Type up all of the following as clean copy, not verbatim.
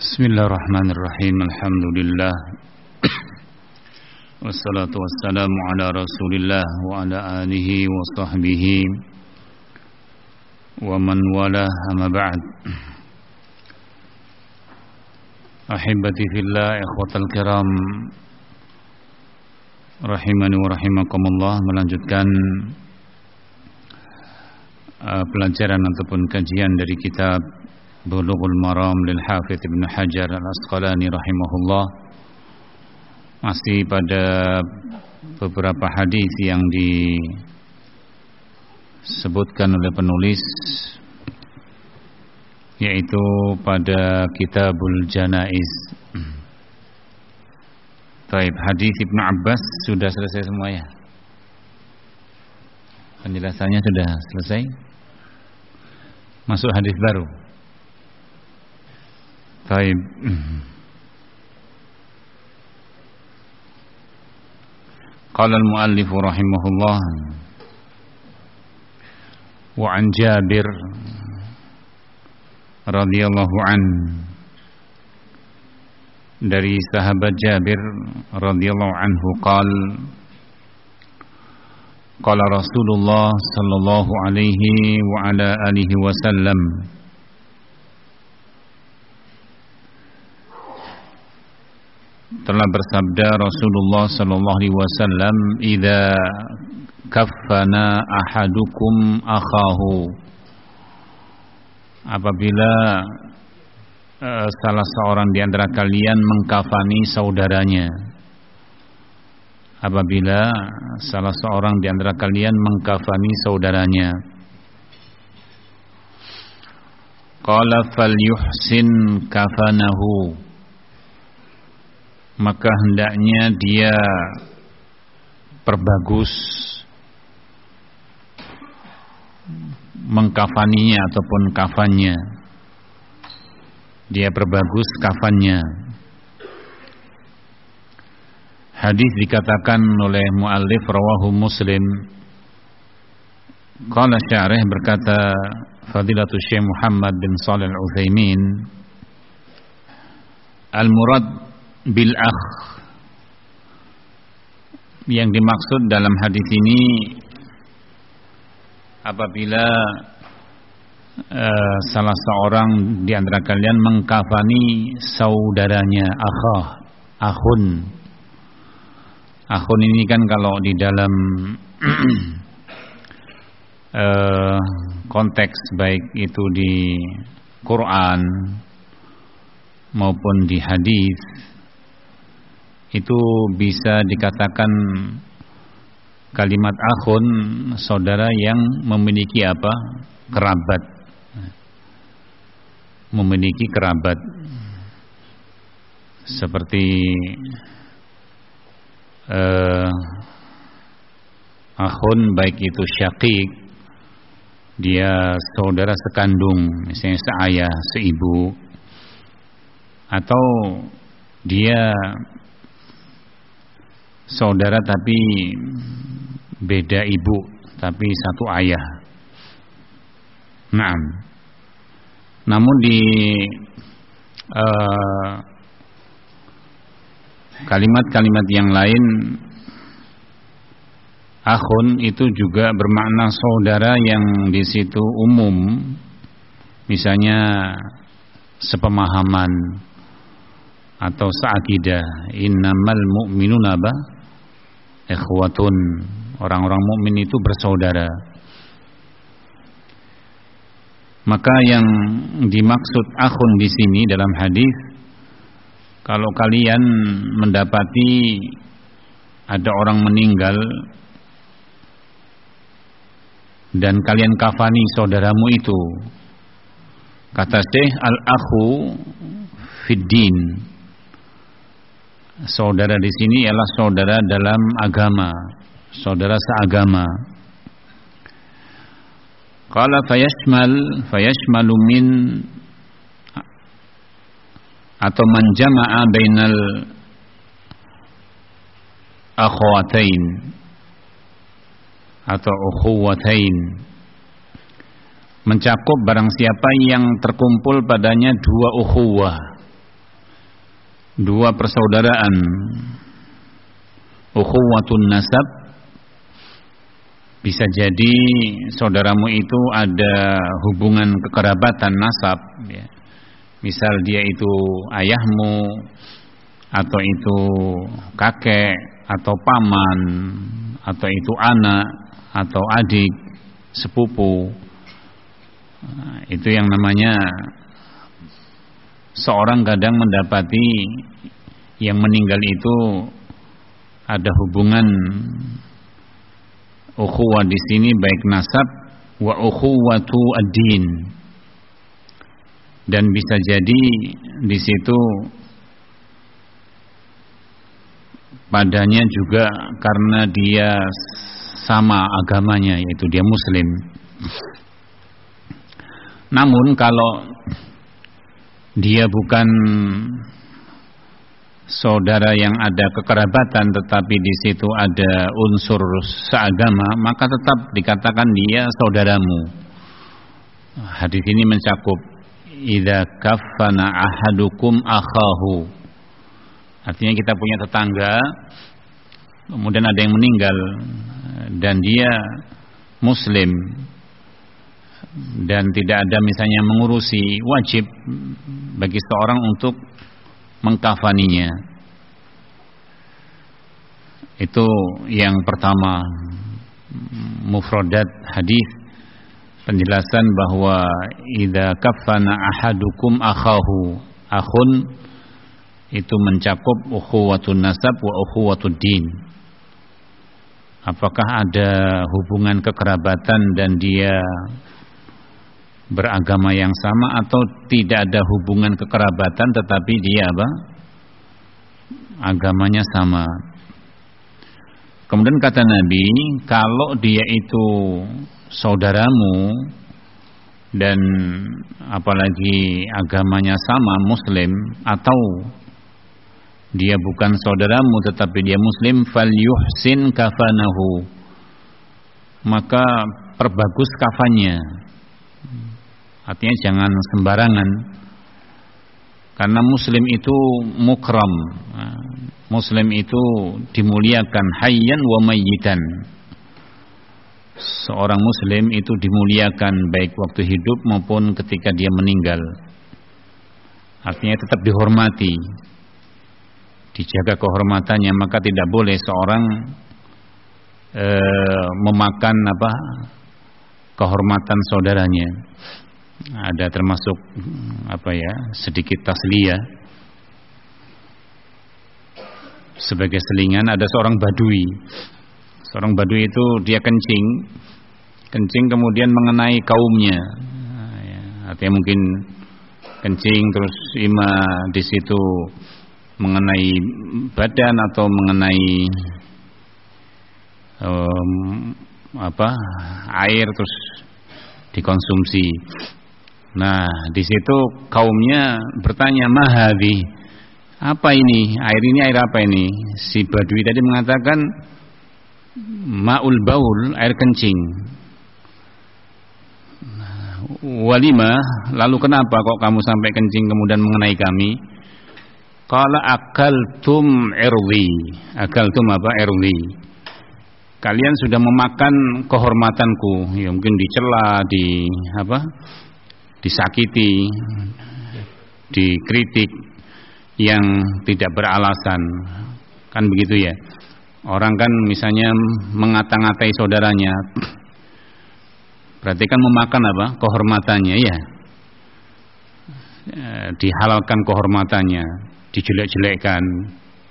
Bismillahirrahmanirrahim. Alhamdulillah. Wassalatu wassalamu ala Rasulillah wa ala alihi wa sahbihi wa man walah, amma ba'd. Ahibati fillah, ikhwatal kiram, rahimani wa rahimakumullah. Melanjutkan pelajaran ataupun kajian dari kitab Bulughul Maram lil Hafidz Ibnu Hajar Al-Asqalani rahimahullah. Masih pada beberapa hadis yang disebutkan oleh penulis, yaitu pada Kitabul Janaiz. Baik, hadis Ibnu Abbas sudah selesai semua ya? Penjelasannya sudah selesai? Masuk hadis baru. Baik. Qala al-muallif rahimahullah wa an Jabir radhiyallahu an, dari sahabat Jabir radhiyallahu anhu qala Rasulullah sallallahu alaihi wa ala alihi wasallam, telah bersabda Rasulullah sallallahu alaihi wasallam, "Idza kaffana ahadukum akhahu." Apabila salah seorang di antara kalian mengkafani saudaranya. Apabila salah seorang di antara kalian mengkafani saudaranya. Qala falyuhsin kafanahu, maka hendaknya dia perbagus mengkafaninya ataupun kafannya. Dia perbagus kafannya. Hadis dikatakan oleh muallif rawahu Muslim. Qala syarih, berkata Fadilatul Syekh Muhammad bin Shalih Al-Utsaimin, al-murad bil akh, yang dimaksud dalam hadis ini apabila salah seorang di antara kalian mengkafani saudaranya, akhun. Akhun ini kan kalau di dalam konteks baik itu di Quran maupun di hadis, itu bisa dikatakan kalimat akhun, saudara yang memiliki apa? Kerabat. Memiliki kerabat. Seperti akhun baik itu syaqik, dia saudara sekandung, misalnya seayah, seibu, atau dia saudara tapi beda ibu tapi satu ayah. Naam. Namun di kalimat-kalimat yang lain, akhun itu juga bermakna saudara yang di situ umum, misalnya sepemahaman atau seakidah. Innamal mu'minuna ikhwatun, orang-orang mukmin itu bersaudara. Maka yang dimaksud akhun di sini dalam hadis, kalau kalian mendapati ada orang meninggal dan kalian kafani saudaramu itu, kata Syekh, al-akhu fiddin, saudara di sini ialah saudara dalam agama, saudara seagama. Qala fayashmalu min, atau man jama'a bainal akhawatain atau ukhuwatain, mencakup barang siapa yang terkumpul padanya dua ukhuwah, dua persaudaraan, ukhuwatun nasab, bisa jadi saudaramu itu ada hubungan kekerabatan nasab, ya. Misal dia itu ayahmu, atau itu kakek, atau paman, atau itu anak, atau adik, sepupu. Itu yang namanya seorang kadang mendapati yang meninggal itu ada hubungan ukhuwah di sini, baik nasab wa ukhuwatu ad-din. Dan bisa jadi di situ padanya juga karena dia sama agamanya, yaitu dia muslim. Namun kalau dia bukan saudara yang ada kekerabatan, tetapi di situ ada unsur seagama, maka tetap dikatakan dia saudaramu. Hadis ini mencakup idza kaffana ahadukum akhahu. Artinya kita punya tetangga, kemudian ada yang meninggal dan dia muslim dan tidak ada misalnya mengurusi, wajib bagi seorang untuk mengkafaninya. Itu yang pertama, mufradat hadis, penjelasan bahwa idza kaffana ahadukum akhahu, akhun itu mencakup ukhuwatun nasab wa ukhuwatud din. Apakah ada hubungan kekerabatan dan dia beragama yang sama, atau tidak ada hubungan kekerabatan tetapi dia apa? Agamanya sama. Kemudian kata Nabi, kalau dia itu saudaramu dan apalagi agamanya sama, muslim, atau dia bukan saudaramu tetapi dia muslim, falyuhsin kafanahu, maka perbagus kafannya. Artinya jangan sembarangan, karena muslim itu mukram, muslim itu dimuliakan, hayyan wa mayyitan. Seorang muslim itu dimuliakan baik waktu hidup maupun ketika dia meninggal. Artinya tetap dihormati, dijaga kehormatannya. Maka tidak boleh seorang memakan kehormatan saudaranya. Ada termasuk sedikit tasliyah. Sebagai selingan, ada seorang badui. Seorang badui itu dia kencing kemudian mengenai kaumnya. Artinya mungkin kencing terus ima di situ mengenai badan atau mengenai air terus dikonsumsi. Nah, di situ kaumnya bertanya, mahadhi, apa ini? Air ini air apa ini? Si badui tadi mengatakan ma'ul baul, air kencing. Walima, lalu kenapa kok kamu sampai kencing kemudian mengenai kami? Qala akaltum irdi. Akaltum apa? Irdi. Kalian sudah memakan kehormatanku. Ya, mungkin dicela, disakiti, dikritik yang tidak beralasan. Kan begitu ya. Orang kan misalnya mengata-ngatai saudaranya, berarti kan memakan kehormatannya ya. Dihalalkan kehormatannya, dijelek-jelekkan,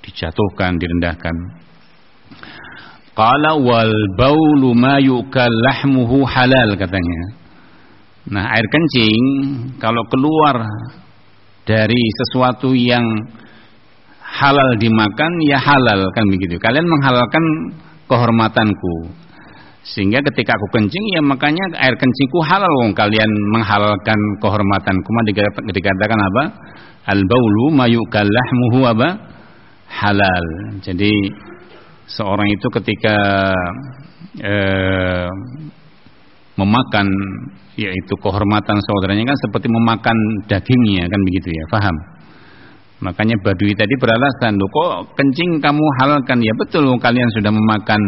dijatuhkan, direndahkan. Qala wal baulu ma yukal lahmuhu halal, katanya. Nah, air kencing kalau keluar dari sesuatu yang halal dimakan, ya halal, kan begitu. Kalian menghalalkan kehormatanku, sehingga ketika aku kencing, ya makanya air kencingku halal. Kalian menghalalkan kehormatanku, dikatakan apa? Al baulu ma yukal lahmuhu halal. Jadi seorang itu ketika memakan yaitu kehormatan saudaranya kan seperti memakan dagingnya, kan begitu ya, faham? Makanya Badui tadi beralasan, loh kok kencing kamu halalkan? Ya betul, kalian sudah memakan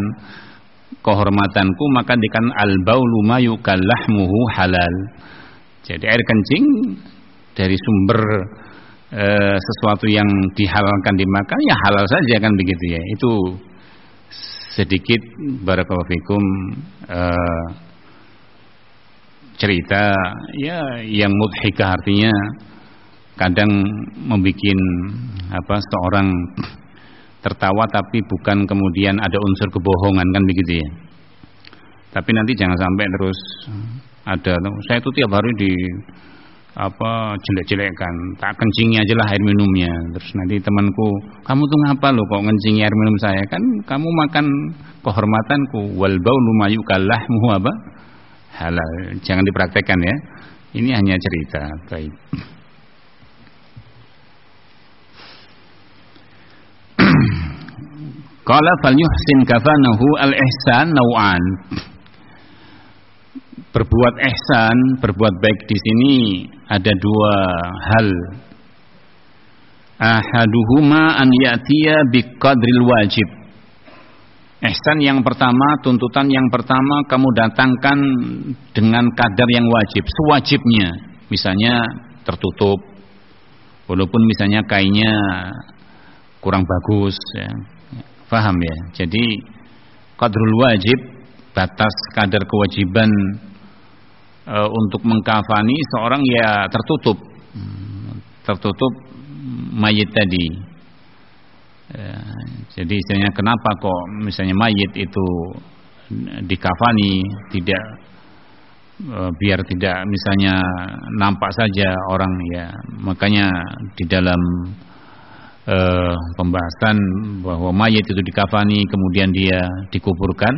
kehormatanku, maka dikan al-baulu ma yukal lahmuhu halal. Jadi air kencing dari sumber sesuatu yang dihalalkan dimakan, ya halal saja kan begitu ya. Itu sedikit barakallahu fikum cerita ya yang mudhikah, artinya kadang membuat seorang tertawa tapi bukan kemudian ada unsur kebohongan kan begitu ya. Tapi nanti jangan sampai terus ada, saya itu tiap hari di jelek-jelekkan, tak kencingi aja lah air minumnya. Terus nanti temanku, kamu tuh ngapa lo kok ngencingi air minum saya? Kan kamu makan kehormatanku. Wal baulu ma yukal lahmuhu halal. Jangan dipraktekkan ya. Ini hanya cerita. Baik. Qala falyuhsin kafanahu al-ihsan naw'an. Berbuat ihsan, berbuat baik di sini ada dua hal. Ahaduhuma an ya'tiya biqadril wajib. Ihsan yang pertama, tuntutan yang pertama, kamu datangkan dengan kadar yang wajib, sewajibnya. Misalnya tertutup, walaupun misalnya kainnya kurang bagus ya. Faham ya? Jadi qadrul wajib, batas kadar kewajiban untuk mengkafani seorang ya tertutup mayit tadi. Jadi istilahnya kenapa kok misalnya mayit itu dikafani tidak biar tidak misalnya nampak saja orang ya. Makanya di dalam pembahasan bahwa mayit itu dikafani kemudian dia dikuburkan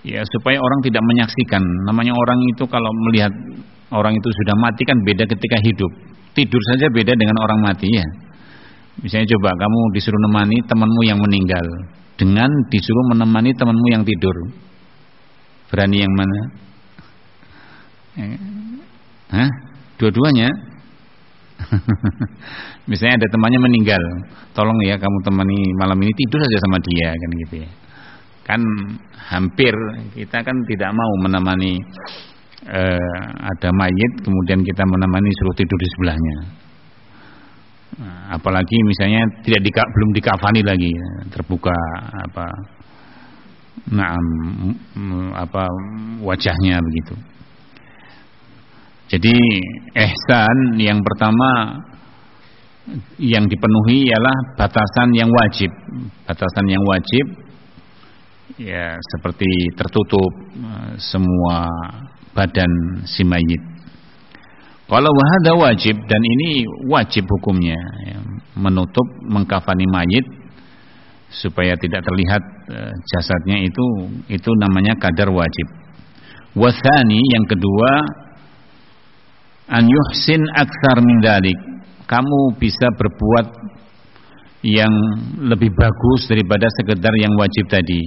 ya supaya orang tidak menyaksikan. Namanya orang itu kalau melihat orang itu sudah mati kan beda ketika hidup. Tidur saja beda dengan orang mati ya. Misalnya coba kamu disuruh menemani temanmu yang meninggal dengan disuruh menemani temanmu yang tidur. Berani yang mana? Hah? Dua-duanya? Misalnya ada temannya meninggal, tolong ya kamu temani malam ini, tidur saja sama dia kan gitu ya. Kan hampir kita kan tidak mau menemani ada mayit kemudian kita menemani suruh tidur di sebelahnya. Apalagi misalnya belum dikafani lagi, terbuka wajahnya begitu. Jadi ihsan yang pertama yang dipenuhi ialah batasan yang wajib. Batasan yang wajib ya seperti tertutup semua badan si mayit. Kalau wahada wajib, dan ini wajib hukumnya ya, menutup mengkafani mayit supaya tidak terlihat jasadnya, itu namanya kadar wajib. Wasani yang kedua, an yuhsin aktsar min dzalik. Kamu bisa berbuat yang lebih bagus daripada sekedar yang wajib tadi.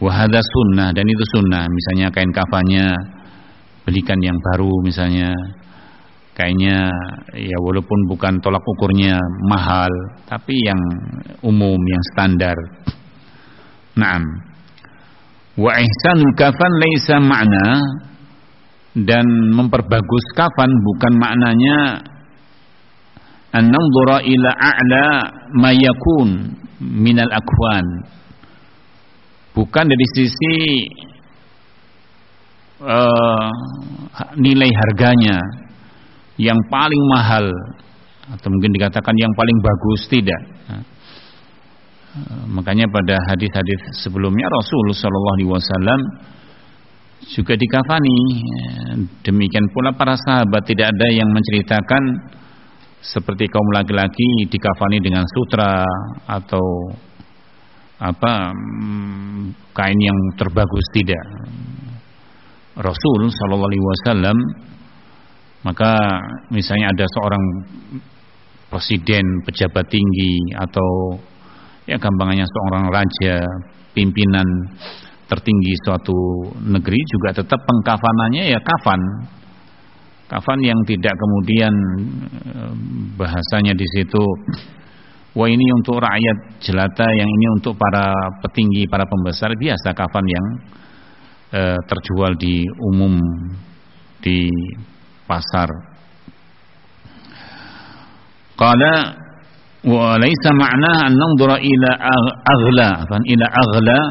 Wahada sunnah, dan itu sunnah. Misalnya kain kafannya belikan yang baru, misalnya kainnya ya walaupun bukan tolak ukurnya mahal, tapi yang umum, yang standar. Naam. Wa ihsanul kafan laisa ma'na, dan memperbagus kafan bukan maknanya an-nanzura ila a'la ma yakun minal akwan. Bukan dari sisi nilai harganya yang paling mahal atau mungkin dikatakan yang paling bagus, tidak. Makanya pada hadis-hadis sebelumnya Rasul sallallahu alaihi wasallam juga dikafani. Demikian pula para sahabat, tidak ada yang menceritakan seperti kaum laki-laki dikafani dengan sutra atau kain yang terbagus, tidak. Rasul sallallahu alaihi wasallam, maka misalnya ada seorang presiden, pejabat tinggi, atau ya gampangannya seorang raja, pimpinan tertinggi suatu negeri, juga tetap pengkafanannya ya kafan yang tidak kemudian bahasanya di situ, wah ini untuk rakyat jelata, yang ini untuk para petinggi, para pembesar, biasa kafan yang terjual di umum di pasar. Qala wa laisa ma'na an nanzura ila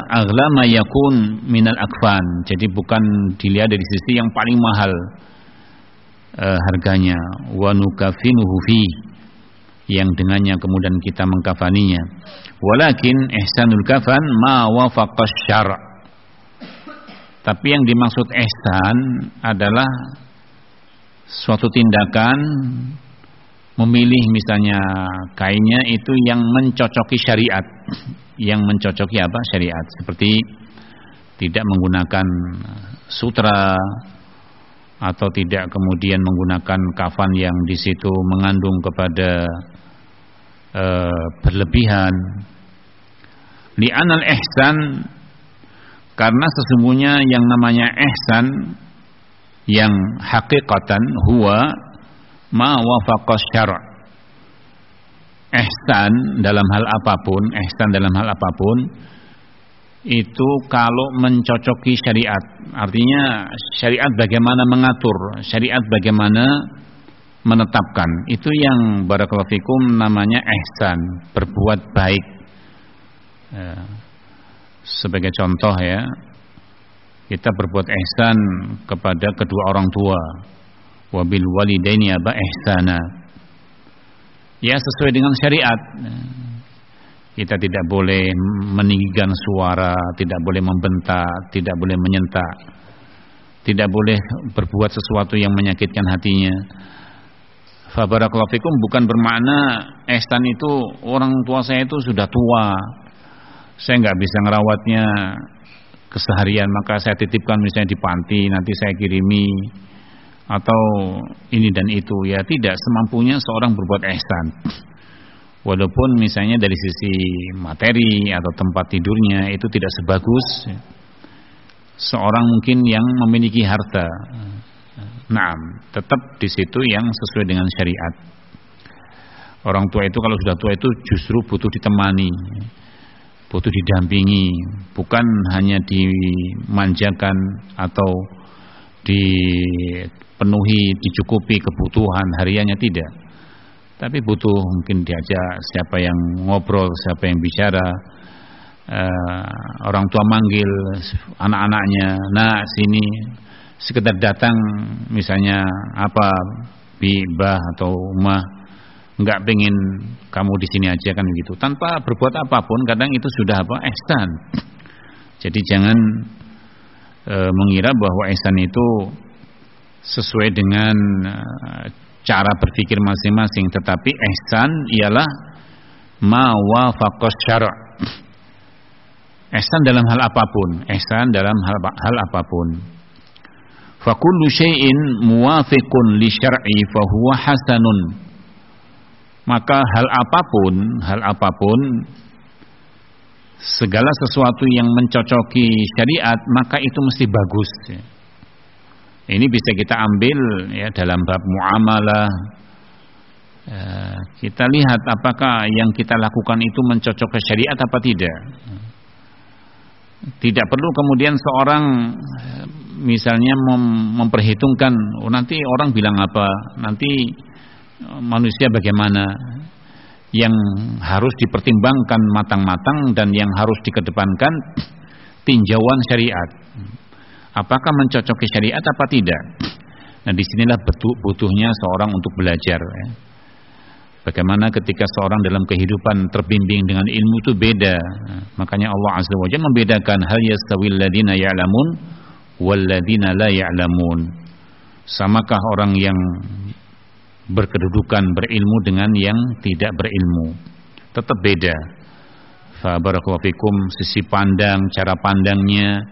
aghla ma yakun minal akfan. Jadi bukan dilihat dari sisi yang paling mahal harganya, wa nukafinuhu fi, yang dengannya kemudian kita mengkafaninya. Walakin ihsanul kafan ma wafaqa syara'. Tapi yang dimaksud ihsan adalah suatu tindakan memilih misalnya kainnya itu yang mencocoki syariat, yang mencocoki apa? Syariat. Seperti tidak menggunakan sutra, atau tidak kemudian menggunakan kafan yang di situ mengandung kepada berlebihan. Li'anal ihsan, karena sesungguhnya yang namanya ihsan yang hakikatan huwa ma wafaqa syara'. Ihsan dalam hal apapun itu kalau mencocoki syariat, artinya syariat bagaimana mengatur, syariat bagaimana menetapkan, itu yang barakallahu fikum namanya ihsan, berbuat baik. Sebagai contoh ya, kita berbuat ihsan kepada kedua orang tua, wabil walidaini ihsana, ya sesuai dengan syariat. Kita tidak boleh meninggikan suara, tidak boleh membentak, tidak boleh menyentak, tidak boleh berbuat sesuatu yang menyakitkan hatinya. Fa barakallahu fikum bukan bermakna ihsan itu orang tua saya itu sudah tua, saya nggak bisa ngerawatnya keseharian, maka saya titipkan misalnya di panti, nanti saya kirimi, atau ini dan itu. Ya tidak, semampunya seorang berbuat ihsan. Walaupun misalnya dari sisi materi atau tempat tidurnya itu tidak sebagus seorang mungkin yang memiliki harta. Nah, tetap di situ yang sesuai dengan syariat. Orang tua itu kalau sudah tua itu justru butuh ditemani, butuh didampingi, bukan hanya dimanjakan atau dipenuhi, dicukupi kebutuhan hariannya, tidak. Tapi butuh mungkin diajak siapa yang ngobrol, siapa yang bicara. Orang tua manggil anak-anaknya, nah sini, sekedar datang misalnya apa, mbah atau umah, nggak pengen kamu di sini aja kan gitu, tanpa berbuat apapun, kadang itu sudah apa, ihsan. Jadi jangan mengira bahwa ihsan itu sesuai dengan cara berpikir masing-masing, tetapi ihsan ialah ma wafaqa syara'. Ihsan dalam hal apapun, ihsan dalam hal apapun. Fa kullu syai'in muwafiqun li syar'i fa huwa hasanun. Maka hal apapun segala sesuatu yang mencocoki syariat, maka itu mesti bagus. Ini bisa kita ambil ya dalam bab muamalah. Kita lihat apakah yang kita lakukan itu mencocok ke syariat apa tidak. Tidak perlu kemudian seorang misalnya memperhitungkan, oh nanti orang bilang apa, nanti manusia bagaimana. Yang harus dipertimbangkan matang-matang dan yang harus dikedepankan tinjauan syariat. Apakah mencocoki syariat apa tidak? Nah, disinilah butuhnya seorang untuk belajar. Ya. Bagaimana ketika seorang dalam kehidupan terbimbing dengan ilmu itu beda. Nah, makanya Allah Azza wa Jalla membedakan hal yastawil ladina ya'lamun wal ladina la ya'lamun. Samakah orang yang berkedudukan berilmu dengan yang tidak berilmu? Tetap beda. Fa barakallahu fikum, sisi pandang, cara pandangnya,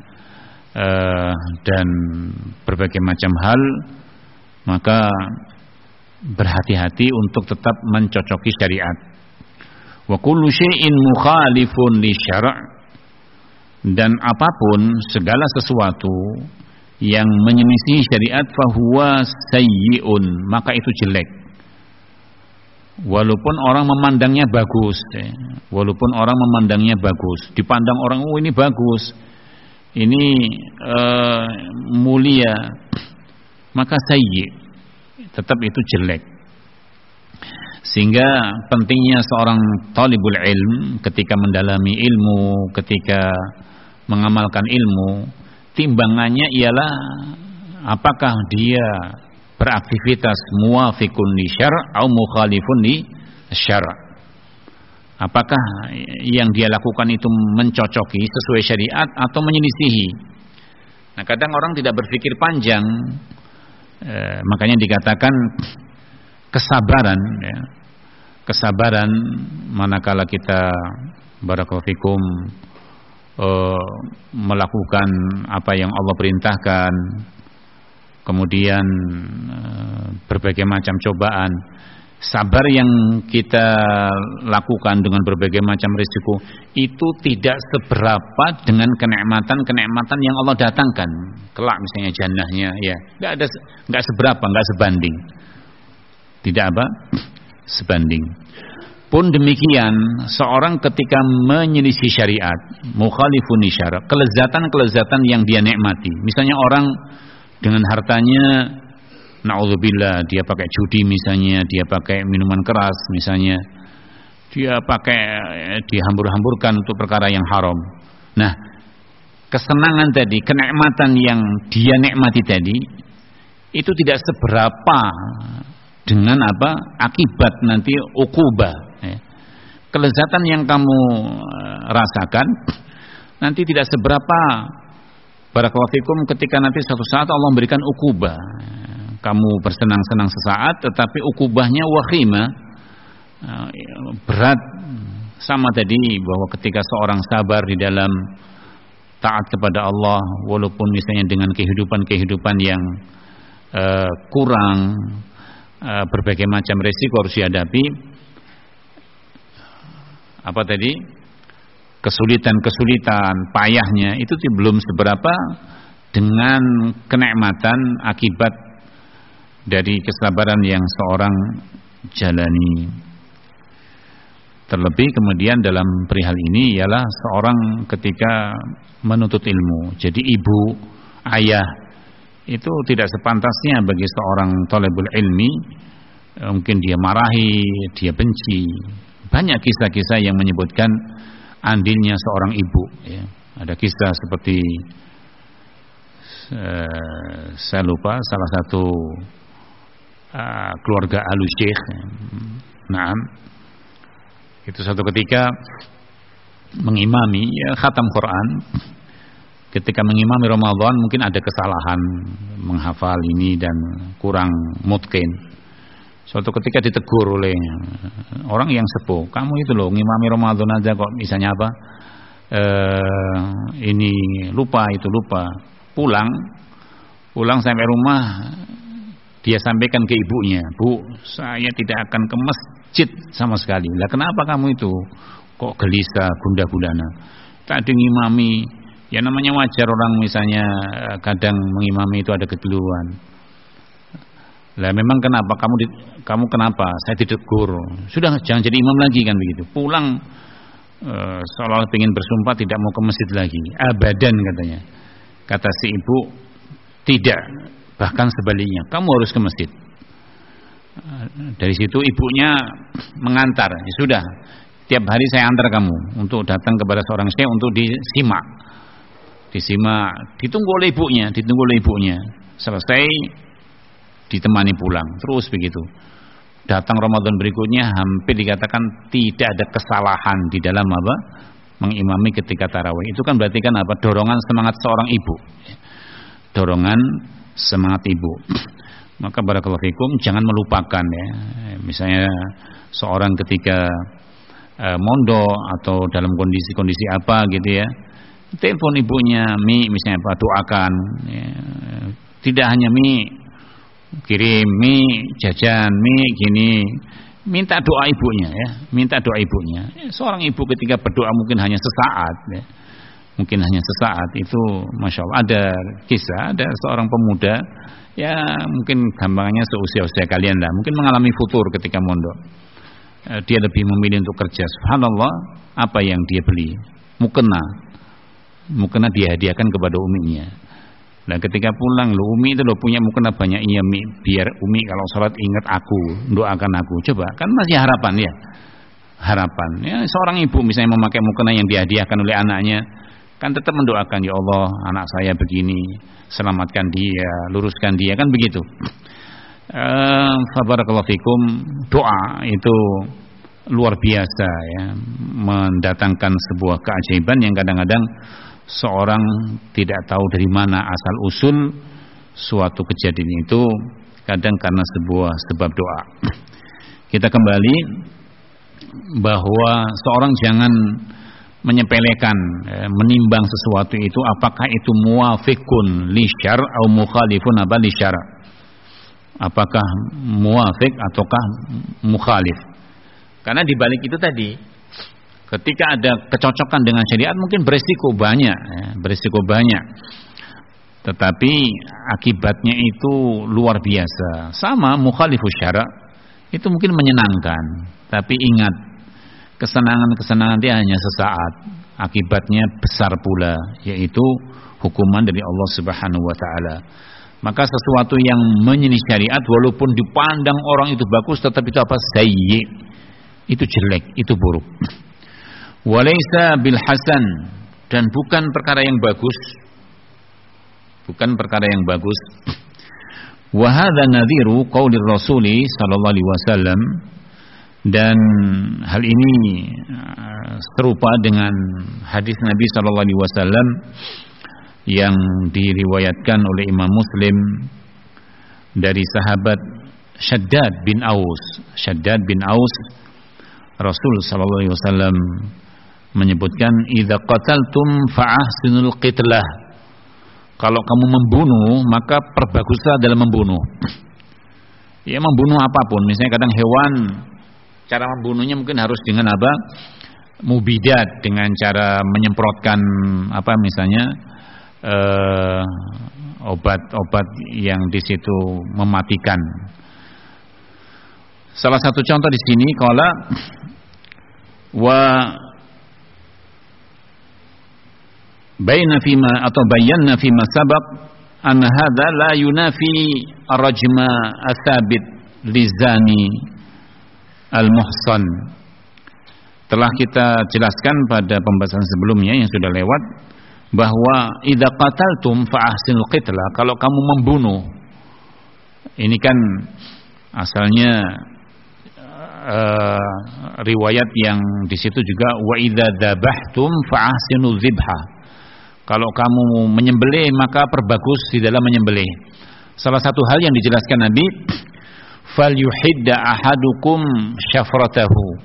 dan berbagai macam hal, maka berhati-hati untuk tetap mencocoki syariat. Wa kullu syai'in mukhalifun li syara', dan apapun segala sesuatu yang menyelisih syariat fahuwa sayyi'un, maka itu jelek. walaupun orang memandangnya bagus, walaupun orang memandangnya bagus, dipandang orang, oh ini bagus, ini mulia, maka sayyi, tetap itu jelek. Sehingga pentingnya seorang talibul ilm ketika mendalami ilmu, ketika mengamalkan ilmu, timbangannya ialah apakah dia beraktivitas muwafiqun li syar' atau mukhalifun li syar'. Apakah yang dia lakukan itu mencocoki sesuai syariat atau menyelisihi. Nah, kadang orang tidak berpikir panjang, makanya dikatakan kesabaran, ya. Kesabaran manakala kita barakallahu fikum melakukan apa yang Allah perintahkan, kemudian berbagai macam cobaan, sabar yang kita lakukan dengan berbagai macam risiko itu tidak seberapa dengan kenikmatan yang Allah datangkan kelak, misalnya jannahnya, ya nggak seberapa, nggak sebanding, tidak apa sebanding. Pun demikian, seorang ketika menyelisih syariat, mukhalifun syara', kelezatan yang dia nikmati. Misalnya orang dengan hartanya, na'udzubillah, dia pakai judi misalnya, dia pakai minuman keras misalnya, dia pakai dihambur-hamburkan untuk perkara yang haram. Nah, kesenangan tadi, kenikmatan yang dia nikmati tadi, itu tidak seberapa dengan apa akibat nanti uqubah. Kelezatan yang kamu rasakan nanti tidak seberapa barakallahu fikum ketika nanti suatu saat Allah memberikan uqubah. Kamu bersenang-senang sesaat, tetapi uqubahnya wakhimah, berat. Sama tadi bahwa ketika seorang sabar di dalam taat kepada Allah, walaupun misalnya dengan kehidupan yang kurang, berbagai macam resiko harus dihadapi. Apa tadi? Kesulitan, payahnya itu belum seberapa dengan kenikmatan akibat dari kesabaran yang seorang jalani. Terlebih kemudian dalam perihal ini ialah seorang ketika menuntut ilmu. Jadi ibu, ayah itu tidak sepantasnya bagi seorang thalibul ilmi, mungkin dia marahi, dia benci. Banyak kisah-kisah yang menyebutkan andilnya seorang ibu, ya. Ada kisah seperti saya lupa, salah satu keluarga Al-Syekh, nah, itu satu ketika mengimami, ya, khatam Quran. Ketika mengimami Ramadan mungkin ada kesalahan menghafal ini dan kurang mutqin. Suatu ketika ditegur oleh orang yang sepuh, kamu itu loh ngimami Ramadan aja kok misalnya apa ini lupa, itu lupa. Pulang sampai rumah dia sampaikan ke ibunya, Bu, saya tidak akan ke masjid sama sekali. Lah kenapa kamu itu kok gelisah, gundah gulana? Tadi ngimami, ya namanya wajar orang misalnya kadang mengimami itu ada keduluan. Lah memang kenapa kamu kenapa? Saya ditegur. Sudah jangan jadi imam lagi kan begitu. Pulang seolah ingin bersumpah tidak mau ke masjid lagi. Abadan katanya. Kata si ibu, tidak. Bahkan sebaliknya, kamu harus ke masjid. Dari situ ibunya mengantar. Ya sudah, tiap hari saya antar kamu untuk datang kepada seorang syekh untuk disimak, ditunggu oleh ibunya. Selesai ditemani pulang, terus begitu. Datang Ramadan berikutnya hampir dikatakan tidak ada kesalahan di dalam apa mengimami ketika tarawih. Itu kan berarti kan apa? Dorongan semangat seorang ibu. Dorongan semangat ibu. Maka barakallahu fikum, jangan melupakan, ya. Misalnya seorang ketika mondok atau dalam kondisi apa gitu, ya, telepon ibunya, Mi misalnya apa, doakan, ya. Tidak hanya Mi kirim mie, jajan mie gini, minta doa ibunya, ya, minta doa ibunya. Seorang ibu ketika berdoa mungkin hanya sesaat, ya, mungkin hanya sesaat itu, masya Allah. Ada kisah, ada seorang pemuda, ya mungkin gampangnya seusia kalian lah, mungkin mengalami futur ketika mondok. dia lebih memilih untuk kerja. Subhanallah, apa yang dia beli? Mukena dia hadiahkan kepada uminya. Nah ketika pulang, umi itu punya mukena banyak. Iya mi, biar umi kalau sholat ingat aku, doakan aku. Coba, kan masih harapan ya. Harapan ya, seorang ibu misalnya memakai mukena yang dihadiahkan oleh anaknya, kan tetap mendoakan, ya Allah anak saya begini, selamatkan dia, luruskan dia, kan begitu. Barakallahu fikum, doa itu luar biasa ya, mendatangkan sebuah keajaiban yang kadang-kadang seorang tidak tahu dari mana asal usul suatu kejadian itu, kadang karena sebuah sebab doa. Kita kembali bahwa seorang jangan menyepelekan, menimbang sesuatu itu apakah itu muwafiqun li syar' atau mukhalifun apa li syar'. Apakah muwafiq ataukah mukhalif? Karena di balik itu tadi, ketika ada kecocokan dengan syariat mungkin berisiko banyak, tetapi akibatnya itu luar biasa. Sama mukhalifus syara' itu mungkin menyenangkan, tapi ingat, kesenangan dia hanya sesaat, akibatnya besar pula, yaitu hukuman dari Allah Subhanahu wa taala. Maka sesuatu yang menyelisih syariat walaupun dipandang orang itu bagus, tetapi itu apa? Sayyi. Itu jelek, itu buruk. Walaysa bil hasan, dan bukan perkara yang bagus. Bukan perkara yang bagus. Wa hadza nadhiru qaulir Rasuli sallallahu alaihi wasallam, dan hal ini serupa dengan hadis Nabi sallallahu alaihi wasallam yang diriwayatkan oleh Imam Muslim dari sahabat Shaddad bin Aus. Rasul sallallahu alaihi wasallam menyebutkan, idza qataltum fa'ahsinul qitlah. Kalau kamu membunuh, maka perbaguslah dalam membunuh. Ya, membunuh apapun, misalnya kadang hewan, cara membunuhnya mungkin harus dengan apa? Mubidat, dengan cara menyemprotkan apa misalnya obat-obat yang di situ mematikan. Salah satu contoh di sini qala wa baina fima atau bayyana fima sabaq anna hadza la yunafi ar-rajma ats-tsabit lizani al-muhsan. Telah kita jelaskan pada pembahasan sebelumnya yang sudah lewat bahwa idza qataltum fa ahsinul qitla, kalau kamu membunuh, ini kan asalnya riwayat yang di situ juga wa idza dzabhtum fa ahsinul dzibha, kalau kamu menyembelih maka perbagus di dalam menyembelih. Salah satu hal yang dijelaskan Nabi, falyuhidda ahadukum syafratahu,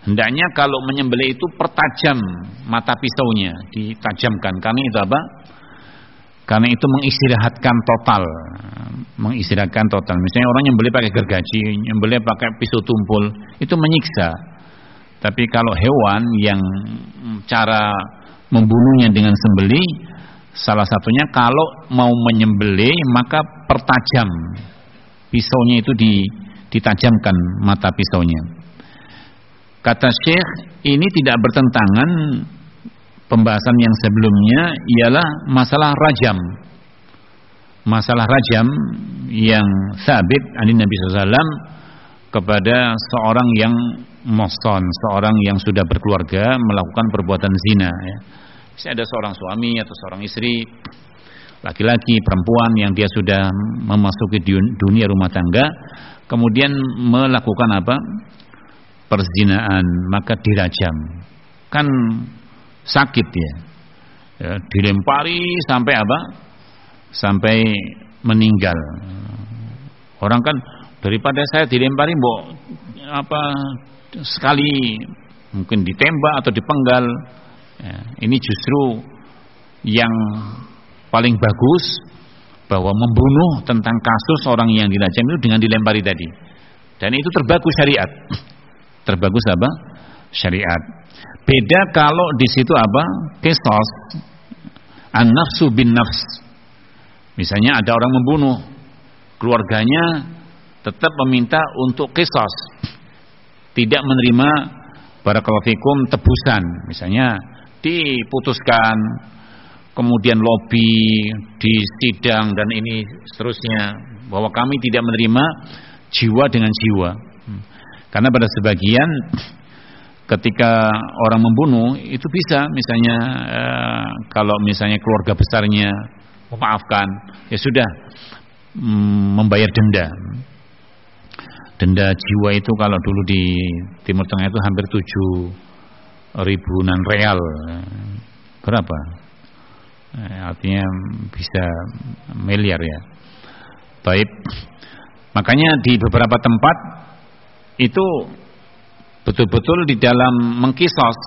hendaknya kalau menyembelih itu pertajam mata pisaunya, ditajamkan. Karena itu apa? Karena itu mengistirahatkan total. Misalnya orang nyembelih pakai gergaji, nyembelih pakai pisau tumpul, itu menyiksa. Tapi kalau hewan yang cara membunuhnya dengan sembelih, salah satunya kalau mau menyembelih maka pertajam pisaunya, itu ditajamkan mata pisaunya. Kata Syekh, ini tidak bertentangan pembahasan yang sebelumnya, ialah masalah rajam. Masalah rajam yang sabit dari Nabi SAW kepada seorang yang muhsan, seorang yang sudah berkeluarga melakukan perbuatan zina. Ya. Misalnya ada seorang suami atau seorang istri, laki-laki, perempuan yang dia sudah memasuki dunia rumah tangga, kemudian melakukan apa? Perzinaan, maka dirajam. Kan sakit ya, dilempari sampai apa? Sampai meninggal. Orang kan daripada saya dilempari sekali mungkin ditembak atau dipenggal, ya, ini justru yang paling bagus, bahwa membunuh tentang kasus orang yang dirajam itu dengan dilempari tadi, dan itu terbagus syariat. Terbagus apa? Syariat. Beda kalau di situ apa? Qisas, an-nafsu bin nafs. Misalnya ada orang membunuh, keluarganya tetap meminta untuk qisas. tidak menerima barakallahu fikum tebusan, misalnya diputuskan, kemudian lobi di sidang dan ini seterusnya, bahwa kami tidak menerima jiwa dengan jiwa. Karena pada sebagian ketika orang membunuh itu bisa, misalnya kalau misalnya keluarga besarnya memaafkan, ya sudah, membayar denda. Denda jiwa itu kalau dulu di Timur Tengah itu hampir 7 ribuan real. Berapa? Artinya bisa miliar ya. Baik. Makanya di beberapa tempat itu betul-betul di dalam mengkisos,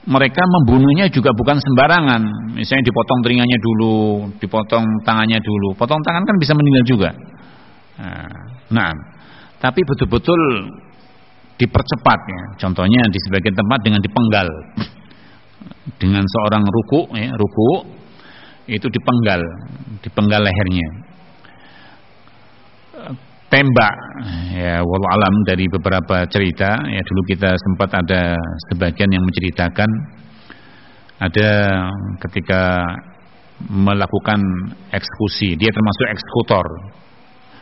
mereka membunuhnya juga bukan sembarangan. Misalnya dipotong telinganya dulu, dipotong tangannya dulu. Potong tangan kan bisa meninggal juga. Nah, tapi betul-betul dipercepat ya. Contohnya di sebagian tempat dengan dipenggal. Dengan seorang ruku itu dipenggal lehernya. Tembak ya, wallahu alam, dari beberapa cerita ya, dulu kita sempat ada sebagian yang menceritakan ada ketika melakukan eksekusi, dia termasuk eksekutor.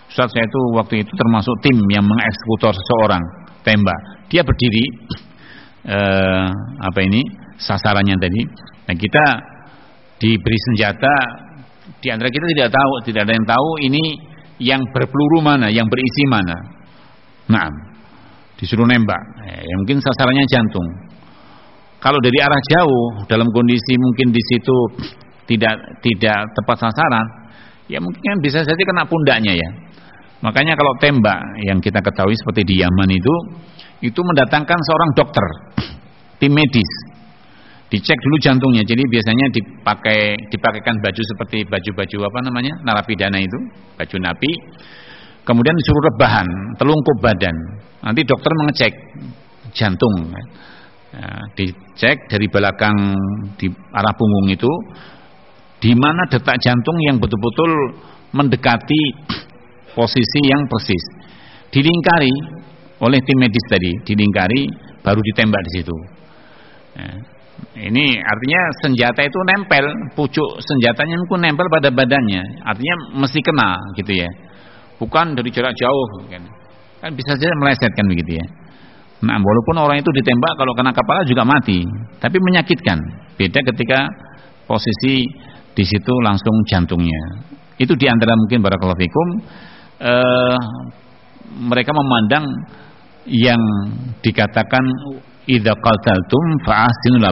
Ustaz, saya itu waktu itu termasuk tim yang mengeksekutor seseorang, tembak. Dia berdiri sasarannya tadi. Nah, kita diberi senjata, di antara kita tidak ada yang tahu ini yang berpeluru mana, yang berisi mana. Nah, disuruh nembak, ya mungkin sasarannya jantung. Kalau dari arah jauh, dalam kondisi mungkin di situ tidak tepat sasaran, ya mungkin bisa saja kena pundaknya ya. Makanya kalau tembak yang kita ketahui seperti di Yaman itu mendatangkan seorang dokter, tim medis, dicek dulu jantungnya. Jadi biasanya dipakaikan baju seperti baju narapidana itu, baju napi. Kemudian disuruh rebahan, telungkup badan. Nanti dokter mengecek jantung. Dicek dari belakang di arah punggung itu, di mana detak jantung yang betul-betul mendekati posisi yang persis. Dilingkari oleh tim medis tadi, baru ditembak di situ. Ini artinya senjata itu nempel, pucuk senjatanya itu nempel pada badannya, artinya mesti kena gitu ya, bukan dari jarak jauh kan bisa saja meleset kan begitu ya. Nah, walaupun orang itu ditembak, kalau kena kepala juga mati, tapi menyakitkan. Beda ketika posisi di situ langsung jantungnya. Itu diantara mungkin barakallahu fikum, mereka memandang yang dikatakan idza qataltum fa'ahsinul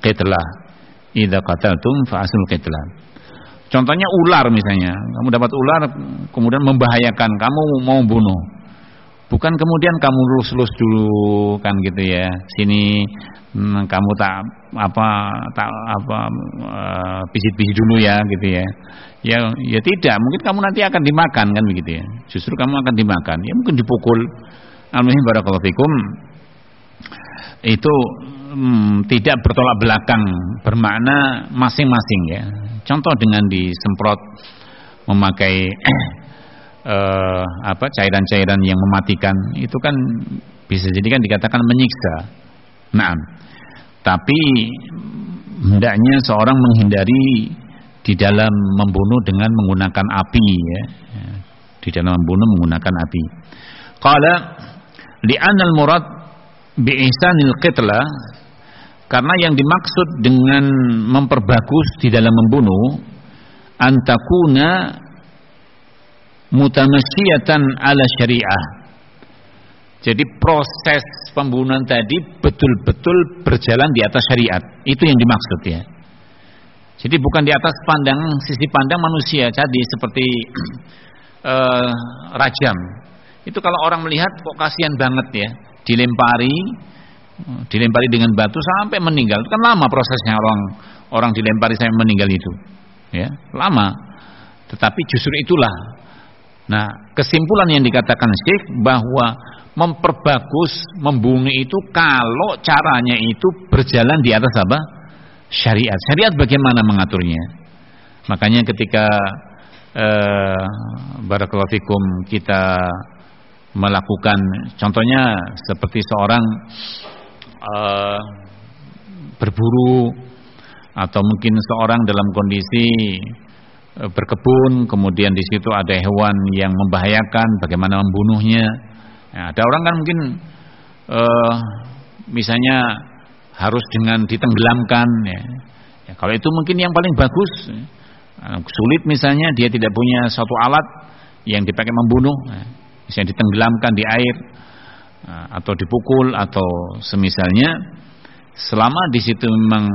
qitlah. Idza qataltum fa'ahsinul qitlah. Contohnya ular misalnya, kamu dapat ular kemudian membahayakan, kamu mau bunuh. Bukan kemudian kamu lus-lus dulu kan gitu ya. Sini kamu pisit-pisit dulu ya gitu ya. Ya tidak, mungkin kamu nanti akan dimakan kan begitu ya. Justru kamu akan dimakan. Ya mungkin dipukul. Alhamdulillah barakallahu fikum. Itu tidak bertolak belakang, bermakna masing-masing ya. Contoh dengan disemprot memakai cairan-cairan yang mematikan, itu kan bisa jadi kan dikatakan menyiksa. Nah, tapi hendaknya seorang menghindari di dalam membunuh dengan menggunakan api ya. Di dalam membunuh menggunakan api. Qala li'anal murad bi ihsanil qitla, karena yang dimaksud dengan memperbagus di dalam membunuh antakuna mutamasyiyatan ala syariah. Jadi proses pembunuhan tadi betul-betul berjalan di atas syariat. Itu yang dimaksud ya. Jadi bukan di atas sisi pandang manusia tadi seperti rajam. Itu kalau orang melihat kok kasihan banget ya, dilempari dengan batu sampai meninggal. Itu kan lama prosesnya, orang dilempari sampai meninggal itu. Ya, lama. Tetapi justru itulah. Nah, kesimpulan yang dikatakan Syekh bahwa memperbagus membunuh itu kalau caranya itu berjalan di atas apa? Syariat. Syariat bagaimana mengaturnya? Makanya ketika barakallahu fikum kita melakukan, contohnya seperti seorang berburu, atau mungkin seorang dalam kondisi berkebun, kemudian di situ ada hewan yang membahayakan, bagaimana membunuhnya. Nah, ada orang kan mungkin misalnya harus dengan ditenggelamkan, ya. Ya, kalau itu mungkin yang paling bagus. Sulit misalnya dia tidak punya suatu alat yang dipakai membunuh, misalnya ditenggelamkan di air atau dipukul atau semisalnya. Selama di situ memang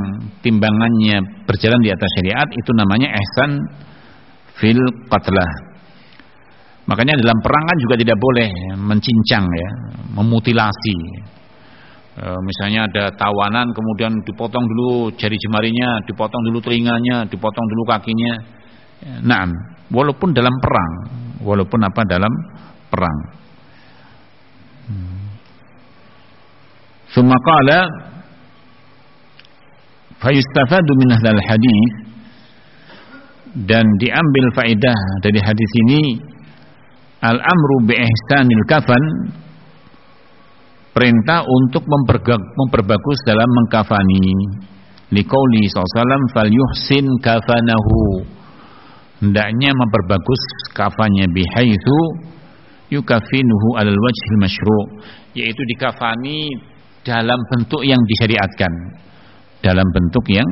timbangannya berjalan di atas syariat, itu namanya ihsan fil qatlah. Makanya dalam perang kan juga tidak boleh mencincang, ya, memutilasi. Misalnya ada tawanan, kemudian dipotong dulu jari jemarinya, dipotong dulu telinganya, dipotong dulu kakinya. Nah, walaupun dalam perang, walaupun dalam perang. Tsumma qala fayustafadu min hadzal hadis, dan diambil faedah dari hadis ini al-amru bi ihsanil kafan, perintah untuk memperbagus dalam mengkafani. Liqauli sallallahu alaihi wasallam falyuhsin kafanahu, hendaknya memperbagus kafannya bihaitsu yukafinuhu alal wajhil masyru', yaitu dikafani dalam bentuk yang disyariatkan, dalam bentuk yang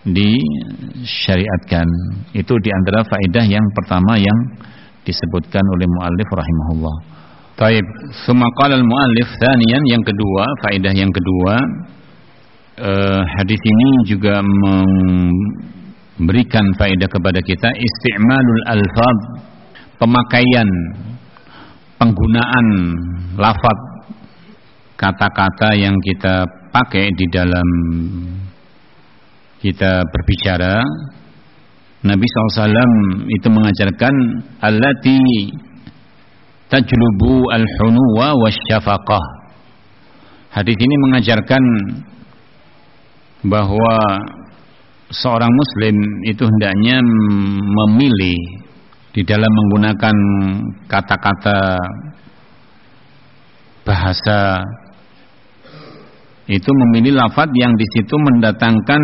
disyariatkan. Itu diantara faedah yang pertama yang disebutkan oleh muallif rahimahullah. Taib, summa qala al-muallif tsaniyan, yang kedua, faedah yang kedua, hadis ini juga memberikan faedah kepada kita isti'malul alfaz, pemakaian, penggunaan lafaz, kata-kata yang kita pakai di dalam kita berbicara. Nabi SAW itu mengajarkan allati tajlubu al-hunuwa wasyafaqah. Hadis ini mengajarkan bahwa seorang muslim itu hendaknya memilih di dalam menggunakan kata-kata bahasa, itu memilih lafaz yang di situ mendatangkan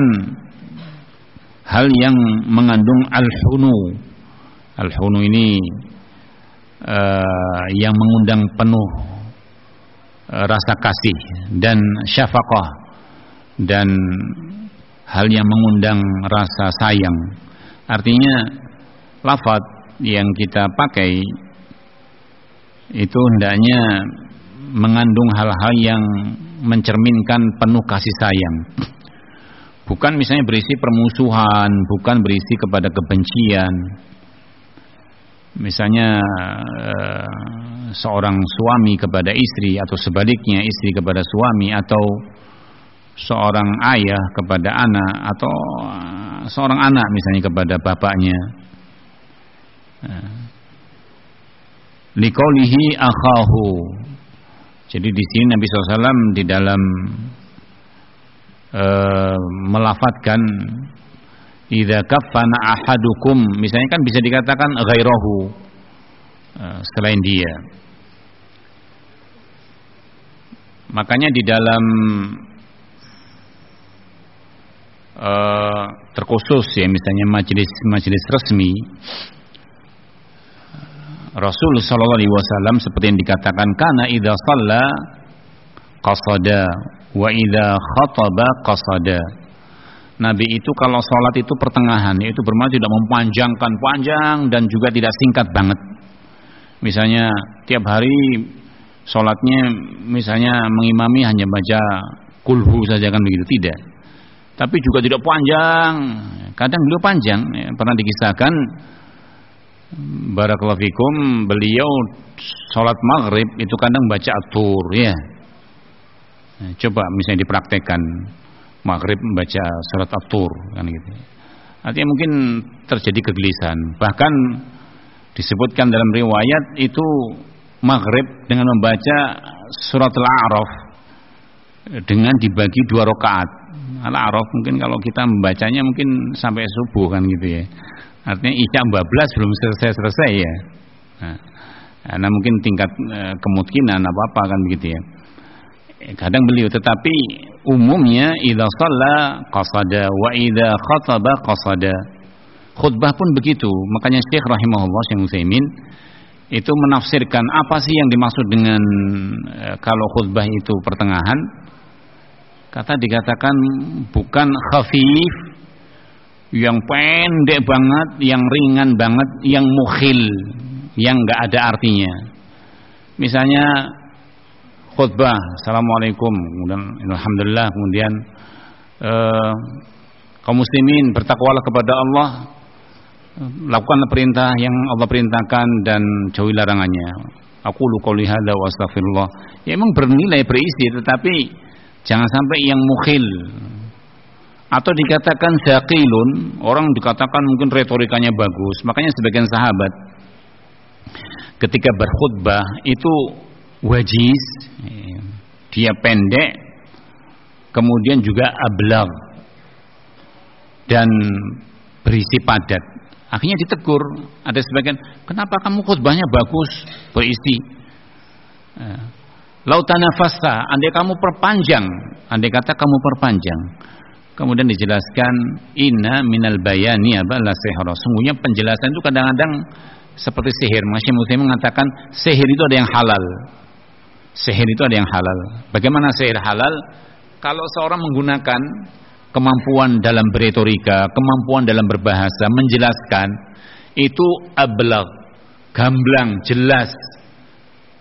hal yang mengandung al-hunu. Al-hunu ini yang mengundang penuh rasa kasih dan syafaqah, dan hal yang mengundang rasa sayang. Artinya lafaz yang kita pakai itu hendaknya mengandung hal-hal yang mencerminkan penuh kasih sayang. Bukan misalnya berisi permusuhan, bukan berisi kepada kebencian. Misalnya seorang suami kepada istri, atau sebaliknya istri kepada suami, atau seorang ayah kepada anak, atau seorang anak misalnya kepada bapaknya. Liqaulihi akhahu. Jadi di sini Nabi SAW di dalam melafatkan idza kaffana ahadukum, misalnya kan bisa dikatakan ghairahu, selain dia. Makanya di dalam terkhusus ya, misalnya majelis resmi, Rasul sallallahu alaihi wasallam seperti yang dikatakan, kana idza shalla qasada wa idza khataba qasada. Nabi itu kalau sholat itu pertengahan, yaitu bermaksud tidak memanjangkan panjang dan juga tidak singkat banget. Misalnya tiap hari sholatnya misalnya mengimami hanya baca kulhu saja, kan begitu, tidak. Tapi juga tidak panjang, kadang beliau panjang. Pernah dikisahkan, barakallahu fikum, beliau sholat maghrib itu kadang baca at-tur, ya. Coba misalnya dipraktekkan, maghrib membaca surat at-tur, kan gitu. Artinya mungkin terjadi kegelisahan. Bahkan disebutkan dalam riwayat itu maghrib dengan membaca surat al-A'raf dengan dibagi 2 rakaat. Al-A'raf mungkin kalau kita membacanya mungkin sampai subuh, kan gitu ya. Artinya isya 14 belum selesai ya. Nah Nah, mungkin tingkat kemungkinan apa kan begitu ya. Kadang beliau, tetapi umumnya idza shalla qasada wa idza khataba qasada. Khutbah pun begitu. Makanya Syekh rahimahullah, Syekh Utsaimin itu menafsirkan apa sih yang dimaksud dengan kalau khutbah itu pertengahan. Dikatakan bukan khafif, yang pendek banget, yang ringan banget, yang mukhil, yang enggak ada artinya. Misalnya khutbah, assalamualaikum, kemudian alhamdulillah, kemudian kaum muslimin bertakwalah kepada Allah, lakukanlah perintah yang Allah perintahkan dan jauhi larangannya. Aqulu qouli hadza wa astaghfirullah. Ya memang bernilai, berisi, tetapi jangan sampai yang mukhil. Atau dikatakan syaqilun, orang dikatakan mungkin retorikanya bagus. Makanya sebagian sahabat ketika berkhutbah itu wajiz, dia pendek, kemudian juga ablagh dan berisi padat. Akhirnya ditegur. Ada sebagian, kenapa kamu khutbahnya bagus, berisi? Lau tanafasta, andai kamu perpanjang, andai kata kamu perpanjang. Kemudian dijelaskan, inna minal bayani la sihra. Sungguhnya penjelasan itu kadang-kadang seperti sihir. Masih Muslim mengatakan sihir itu ada yang halal. Sihir itu ada yang halal. Bagaimana sihir halal? Kalau seorang menggunakan kemampuan dalam beretorika, kemampuan dalam berbahasa, menjelaskan, itu ablagh, gamblang, jelas.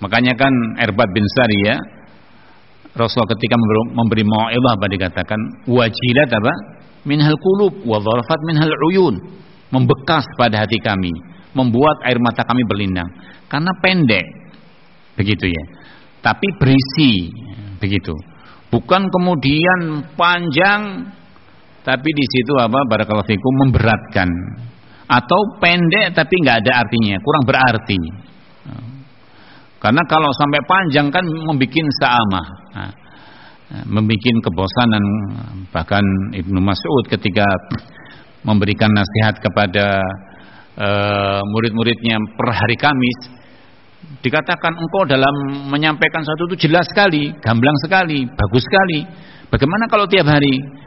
Makanya kan Irbad bin Sariyah, Rasulullah ketika memberi mau'izah apa dikatakan, wajilat apa? Minhal qulub wa dharafat minhal uyun. Membekas pada hati kami, membuat air mata kami berlinang. Karena pendek. Begitu ya. Tapi berisi, begitu. Bukan kemudian panjang tapi di situ apa, barakallahu fikum, memberatkan. Atau pendek tapi enggak ada artinya, kurang berarti. Karena kalau sampai panjang kan membuat sa'amah, membuat kebosanan. Bahkan Ibnu Mas'ud ketika memberikan nasihat kepada murid-muridnya per hari Kamis, dikatakan engkau dalam menyampaikan sesuatu itu jelas sekali, gamblang sekali, bagus sekali. Bagaimana kalau tiap hari?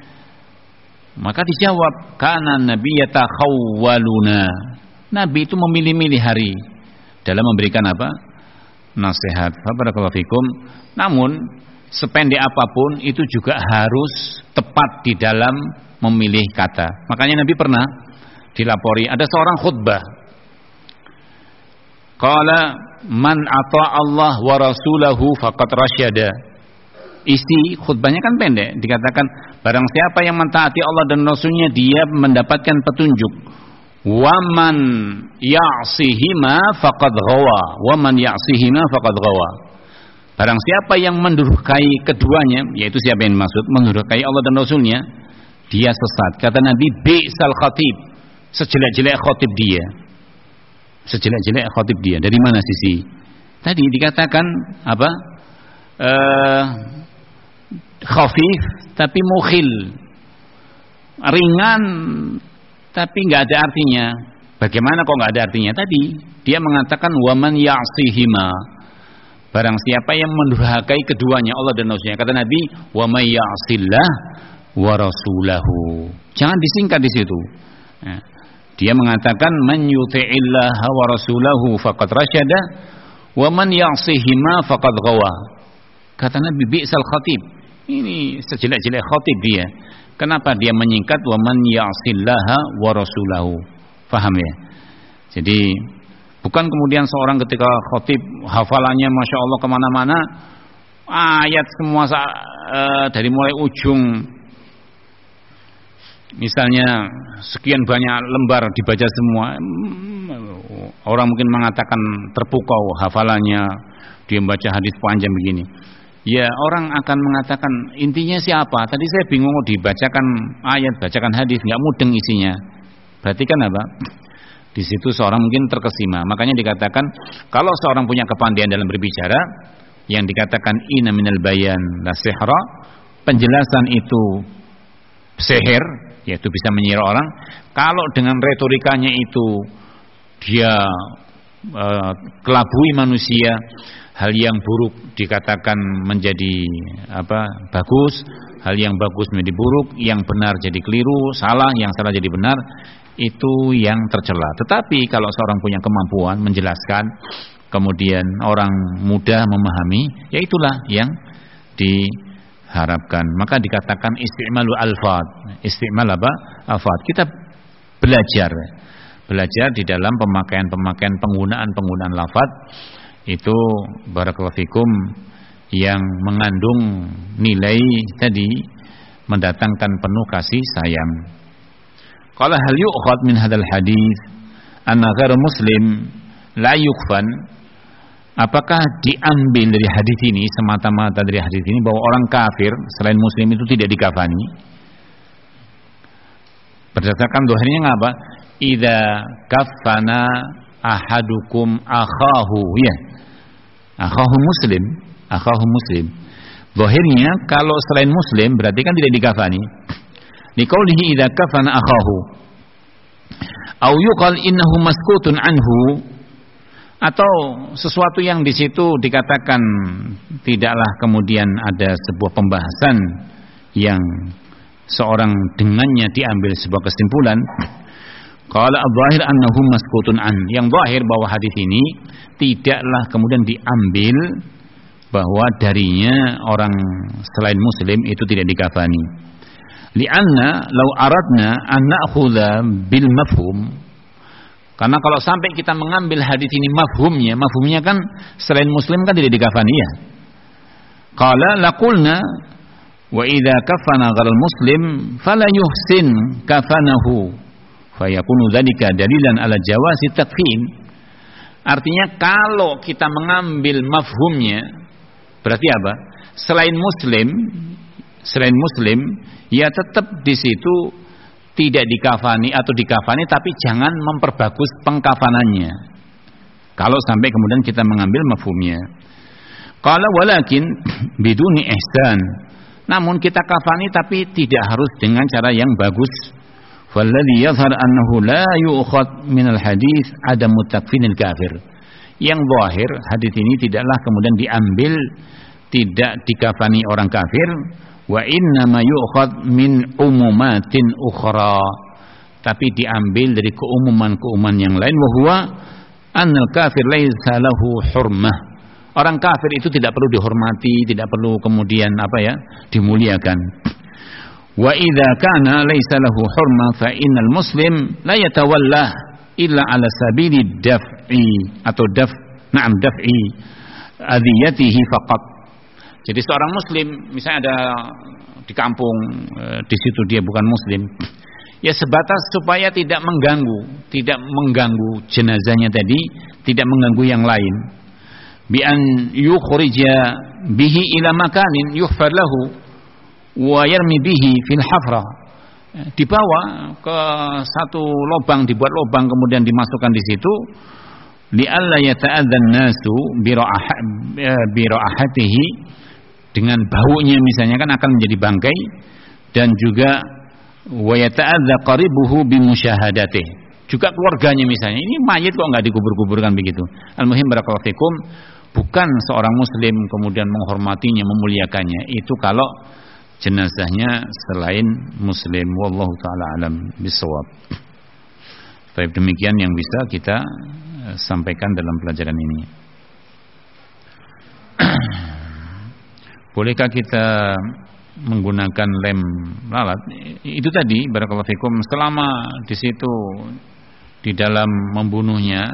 Maka dijawab, kana nabiyata khawwaluna. Nabi itu memilih-milih hari dalam memberikan apa? Nasihat. Barakallahu fikum. Namun sependek apapun itu juga harus tepat di dalam memilih kata. Makanya Nabi pernah dilapori ada seorang khutbah. Qala man ata Allah wa rasulahu faqad rasyada. Isi khutbahnya kan pendek, dikatakan barang siapa yang mentaati Allah dan Rasulnya dia mendapatkan petunjuk. Wa man ya'sihima faqad ghawa, wa man ya'sihima faqad ghawa. Barang siapa yang mendurhakai keduanya, yaitu siapa yang dimaksud, mendurhakai Allah dan Rasulnya, dia sesat. Kata Nabi, bi'sal khatib, sejelek-jelek khatib dia. Sejelek-jelek khatib dia. Dari mana sisi? Tadi dikatakan apa? Khafif tapi mukhil, ringan tapi nggak ada artinya. Bagaimana kok nggak ada artinya? Tadi dia mengatakan waman ya'sihima, barang siapa yang mendurhakai keduanya, Allah dan Rasulnya. Kata Nabi, waman ya'sillah wa rasulahu. Jangan disingkat di situ. Dia mengatakan man yuti'illaha wa rasulahu faqad rasyada wa man ya'sihima faqad ghawa. Kata Nabi, bi'sal khatib. Ini sejelek-jelek khatib dia. Kenapa dia menyingkat wa man ya'sillaha wa rasulahu? Faham ya? Jadi bukan kemudian seorang ketika khatib hafalannya masya Allah kemana-mana, ayat semua dari mulai ujung, misalnya sekian banyak lembar dibaca semua. Orang mungkin mengatakan terpukau hafalannya, dia membaca hadis panjang begini. Ya, orang akan mengatakan intinya siapa? Tadi saya bingung dibacakan ayat, bacakan hadis, nggak mudeng isinya. Berarti kan apa? Di situ seorang mungkin terkesima. Makanya dikatakan kalau seorang punya kepandaian dalam berbicara, yang dikatakan inna minal bayan la sihra, penjelasan itu sihir, yaitu bisa menyihir orang. Kalau dengan retorikanya itu dia kelabui manusia, hal yang buruk dikatakan menjadi bagus, hal yang bagus menjadi buruk, yang benar jadi keliru, yang salah jadi benar, itu yang tercela. Tetapi kalau seorang punya kemampuan menjelaskan, kemudian orang mudah memahami, ya itulah yang diharapkan. Maka dikatakan isti'malu alfad. Isti'mal alfad. Kita belajar di dalam pemakaian penggunaan lafaz itu barakallahu fikum yang mengandung nilai tadi mendatangkan penuh kasih sayang. Qala hal yu'khad min hadzal hadits anna ghairu muslim la yukfan. Apakah diambil dari hadis ini, semata-mata dari hadis ini, bahwa orang kafir selain muslim itu tidak dikafani? Berdasarkan dohirnya apa? Idza kafana ahadukum akhahu, ya, akhahu muslim. Dohirnya kalau selain muslim berarti kan tidak dikafani. Liqaulihi idza kafana akhahu au yuqal innahu maskutun anhu, atau sesuatu yang di situ dikatakan tidaklah kemudian ada sebuah pembahasan yang seorang dengannya diambil sebuah kesimpulan. Qala adh-dhahir annahu maskutun an, yang zahir bahwa hadis ini tidaklah kemudian diambil bahwa darinya orang selain muslim itu tidak dikafani. Li'anna law aradna an na'khudha bil mafhum, karena kalau sampai kita mengambil hadis ini mafhumnya kan selain muslim kan tidak dikafani, ya. Qala laqulna wa idza kafana ghairal muslim fala yuhsin kafanahu fayakunu dzalika dalilan ala jawazi takfin. Artinya kalau kita mengambil mafhumnya berarti apa? Selain muslim ya tetap di situ tidak dikafani atau dikafani, tapi jangan memperbagus pengkafanannya. Kalau sampai kemudian kita mengambil mafhumnya. Qala walakin biduni ihsan, namun kita kafani tapi tidak harus dengan cara yang bagus. Falladhi yadhhar annahu la yu'khad minal hadis adamu takfinil kafir. Yang zahir hadis ini tidaklah kemudian diambil, tidak dikafani orang kafir. Wa inna ma yu'khad min umumatin ukhra, tapi diambil dari keumuman yang lain. Wa huwa annal kafir laisa lahu hurmah, orang kafir itu tidak perlu dihormati, tidak perlu kemudian dimuliakan. Wa idza kana laisa lahu hurmah fa innal muslim la yatawalla illa ala sabili daf'i atau daf'i adiyatihi faqat. Jadi seorang muslim misalnya ada di kampung, di situ dia bukan muslim, ya sebatas supaya tidak mengganggu jenazahnya tadi, tidak mengganggu yang lain. Bi an yukhrija bihi ila makanin yuhfar lahu wa yarmi bihi fil hafra. Dibawa ke satu lubang, dibuat lubang kemudian dimasukkan di situ, li alla yata'adzan nasu bi ra'ahatihi, dengan baunya misalnya kan akan menjadi bangkai, dan juga wa yata'adza qaribuhu bi musyahadatih, juga keluarganya misalnya, ini mayit kok enggak dikubur-kuburkan begitu. Al-muhim barakallahu fikum, bukan seorang muslim kemudian menghormatinya, memuliakannya, itu kalau jenazahnya selain muslim. Wallahu taala alam bisawab. Baik, demikian yang bisa kita sampaikan dalam pelajaran ini. Bolehkah kita menggunakan lem lalat? Itu tadi barakallahu fikum, selama di situ di dalam membunuhnya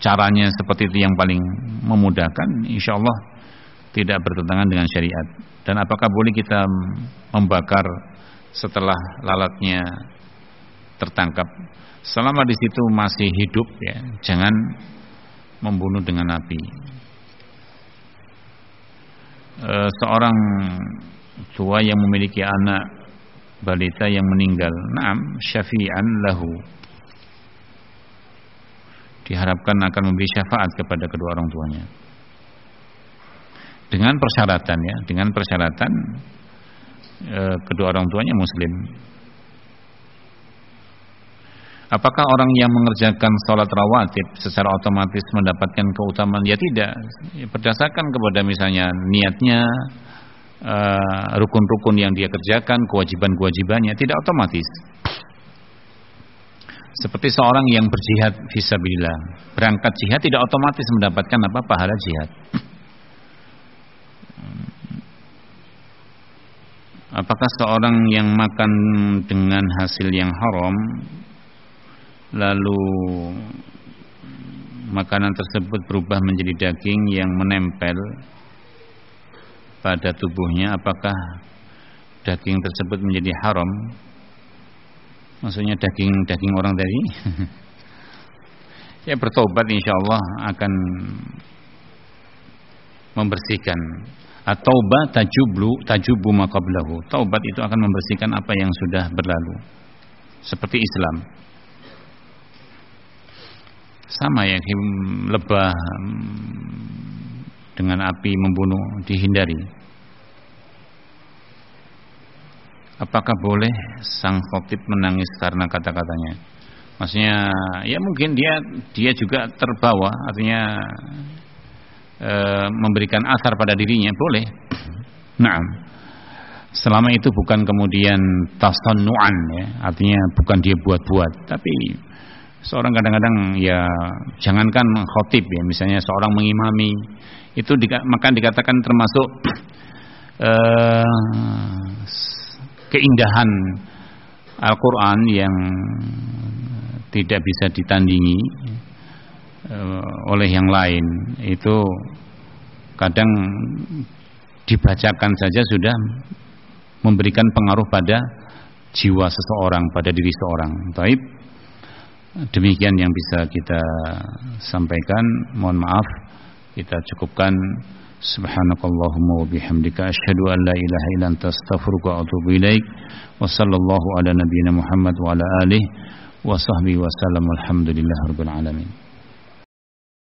caranya seperti itu yang paling memudahkan, insyaallah tidak bertentangan dengan syariat. Dan apakah boleh kita membakar setelah lalatnya tertangkap? Selama di situ masih hidup, ya, jangan membunuh dengan api. Seorang tua yang memiliki anak balita yang meninggal, na'am syafi'an lahu, diharapkan akan memberi syafaat kepada kedua orang tuanya dengan persyaratan, ya, dengan persyaratan kedua orang tuanya muslim. Apakah orang yang mengerjakan sholat rawatib secara otomatis mendapatkan keutamaan? Ya tidak. Berdasarkan kepada misalnya niatnya, rukun-rukun yang dia kerjakan, kewajiban-kewajibannya, tidak otomatis. Seperti seorang yang berjihad fisabilillah, berangkat jihad tidak otomatis mendapatkan apa? Pahala jihad. Apakah seorang yang makan dengan hasil yang haram, lalu makanan tersebut berubah menjadi daging yang menempel pada tubuhnya, apakah daging tersebut menjadi haram? Maksudnya daging orang tadi? Ya bertobat insyaallah akan membersihkan. At-taubah tajubu ma qablahu. Taubat itu akan membersihkan apa yang sudah berlalu. Seperti Islam. Sama ya, lebah dengan api membunuh dihindari. Apakah boleh sang khatib menangis karena kata-katanya? Maksudnya ya mungkin dia juga terbawa, artinya memberikan asar pada dirinya, boleh. Naam. Selama itu bukan kemudian tasannu'an ya, artinya bukan dia buat-buat, tapi seorang kadang-kadang ya jangankan khatib ya, misalnya seorang mengimami itu maka dikatakan termasuk keindahan Al-Quran yang tidak bisa ditandingi oleh yang lain. Itu kadang dibacakan saja sudah memberikan pengaruh pada jiwa seseorang, pada diri seorang. Baik, demikian yang bisa kita sampaikan. Mohon maaf, kita cukupkan. Subhanakallahumma wa bihamdika asyhadu an la ilaha illa anta astaghfiruka wa atubu ilaik. Wa sallallahu ala nabiyyina Muhammad wa ala alihi wa sahbihi wa sallam. Alhamdulillahirabbil alamin.